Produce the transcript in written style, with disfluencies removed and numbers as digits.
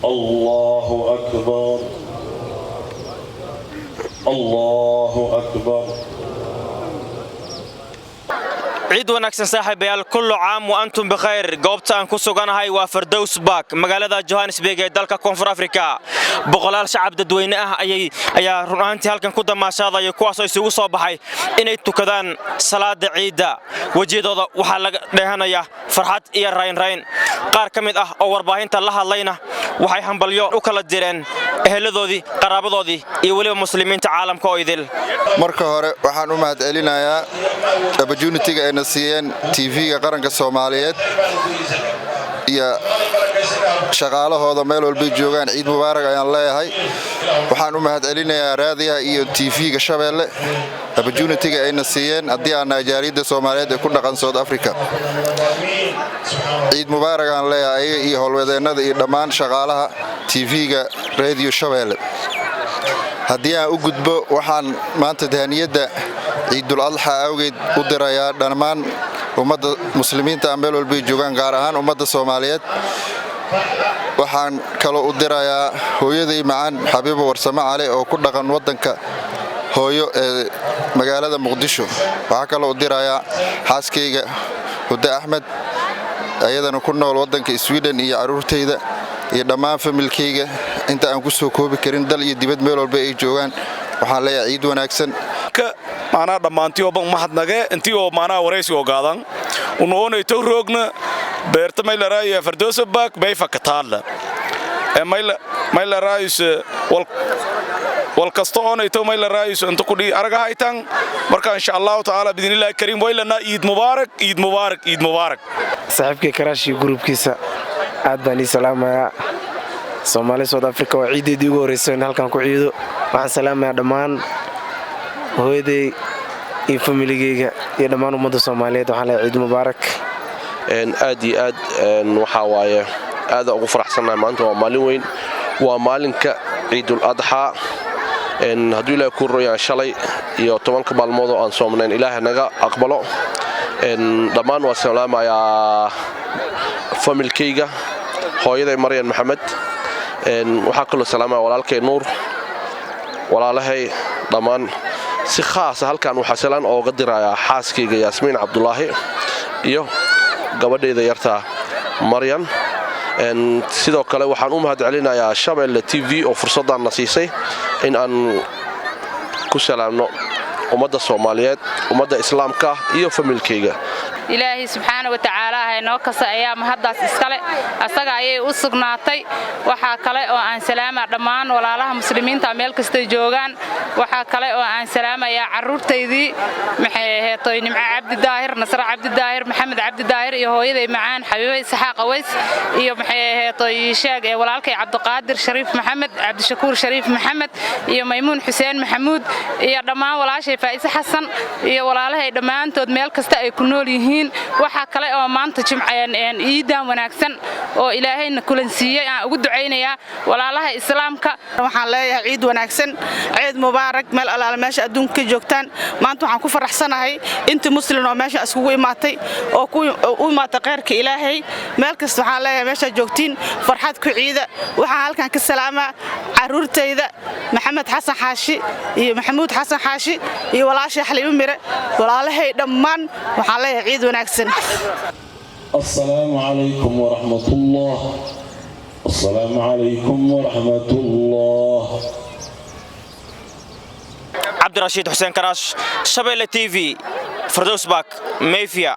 الله أكبر الله أكبر. عيد ونكسن صاحب يال كل عام وأنتم بخير. قوبت أن كسوغانا هاي وفردوس باك مقالة جوهانسبيغ دالك كونفور أفريكا بقلال شعب ددوينه أي رنانتي هالكن كودا ما شاء الله يكواسو يسوق صباحي إن تكدان صلاة عيدة وجيدو وحلق دهنا فرحات إير راين قار كميد أو ورباهين تلاها اللينا waxay hambalyo u kala direen eheladoodii qaraabadoodii iyo waliba muslimiinta caalamka oo idil. marka hore waxaan u mahadcelinayaa opportunity-ga ay nasiyeen TV-ga qaranka Soomaaliyeed iyo shaqaalahooda meel walba joogaan. ciid mubaarak ayaan leeyahay. waxaan u mahadcelinayaa raadiyaha iyo TV-ga Shabeelle opportunity-ga ay nasiyeen haddii aan Nigeria Soomaaliyeed ee ku dhaqan South Africa. ciid mubaarak aan leeyahay iyo howlwadeennada iyo dhammaan shaqaalaha TV-ga Radio Shabeelle. haddii aan u gudbo waxaan maanta dahaniyada ciidul adha awgeed u dirayaa dhammaan ummadda muslimiinta meel walba joogaan gaar ahaan ummadda Soomaaliyeed. waxaan kale u dirayaa hooyaday macaan Xabiibo Warsame Cali oo ku dhaqan wadanka hooyo ee magaalada Muqdisho. waxaan kale u dirayaa xaaskeyga Huda Ahmed ayadana ku nool wadanka Sweden iyo caruurteyda iyo dhammaan familkeyga inta aan ku soo koobi karin dal iyo dibad meel walba ay joogaan. waxaan leeyahay ciid wanaagsan. maana dhamaantii oo mahadnaqe intii oo maana wareysi ogaadan unoonay to roogna beerta maylaraayo Fardooso baak bay fakataala maylaraayo wal kasto oonay to maylaraayo inta ku dhii araga haytan marka insha Allah taala bidinillah kariim waylana ciid mubaarak ciid mubaarak ciid mubaarak. saaxiibkay Karaashi groupkiisa aad baan ii salaamayaa Soomaali South Africa oo ciideedii ugu horeysay in halkan ku ciido. waxaan salaamayaa dhammaan hooyaday iyo familigeyga iyo dhammaan ummadda Soomaaliyeed. waxaan leeyahay ciid mubaarak. aad iyo aad waxa waaye aad ugu faraxsanahay maanta waa maalin weyn waa maalinka ciidul adha haddii Ilaahay ku rooyaan shalay iyo 10 maalmood oo aan soomnayn Ilaahay naga aqbalo. dhammaan waa salaamayaa familkeyga hooyaday Maryan Maxamed waxa kale salaamay walaalkay Nuur walaalahay dhammaan si khaas ah halkan waxa salaan ooga dirayaa xaaskeyga Yaasmiin Cabdullaahi iyo gabadheeda yarta Maryan. sidoo kale waxaan u mahadcelinayaa Shabeelle TV oo fursadan na siisay in aan ku salaamno ummadda Soomaaliyeed ummadda Islaamka iyo familkeyga. ilaahi subxaanahu wa ta'aala inoo kasa ayaa mahadaas iskale asaga ayay u sugnaatay. waxa kale oo aan salaamaa dhammaan walaalaha muslimiinta meel kasta joogaan. waxa kale oo aan salaamayaa caruurteydii maxay ahaatay Nimco Cabdi Daahir Nasra Cabdi Daahir Maxamed Cabdi Daahir iyo hooyaday macaan Xabiibo Isxaaq Aways iyo maxay ahaatay sheeg ee walaalkay Cabdiqaadir Shariif Maxamed Cabdishakuur Shariif Maxamed iyo Maymuun Xuseen Maxamuud iyo dhammaan walaashay Faaiise Xasan iyo walaalahay dhammaantood meel kasta ay ku nool yihiin. waxa kale oo maanta jimcayaan ciidan wanaagsan oo Ilaahayna kulansiiyay aan ugu duceynayaa walaalaha islaamka. waxaan leeyahay ciid wanaagsan ciid mubaarak meel alaal meesha adduunka joogtaan. maanta waxaan ku faraxsanahay inta muslim oo meesha iskugu imaatay oo u imaatay qeyrka Ilaahay meel kasta. waxaan leeyahay meesha joogtiin farxad ku ciida. waxaan halkan ka salaamaa caruurteyda Maxamed Xasan Xaashi iyo Maxamuud Xasan Xaashi iyo walaashay Xaliimo Mire walaalahay dhammaan. waxaan leeyahay ciid wanaagsan. السلام عليكم ورحمة الله السلام عليكم ورحمة الله. عبد الرشيد حسين كراش شبيلة TV فردوس باك ميفيا.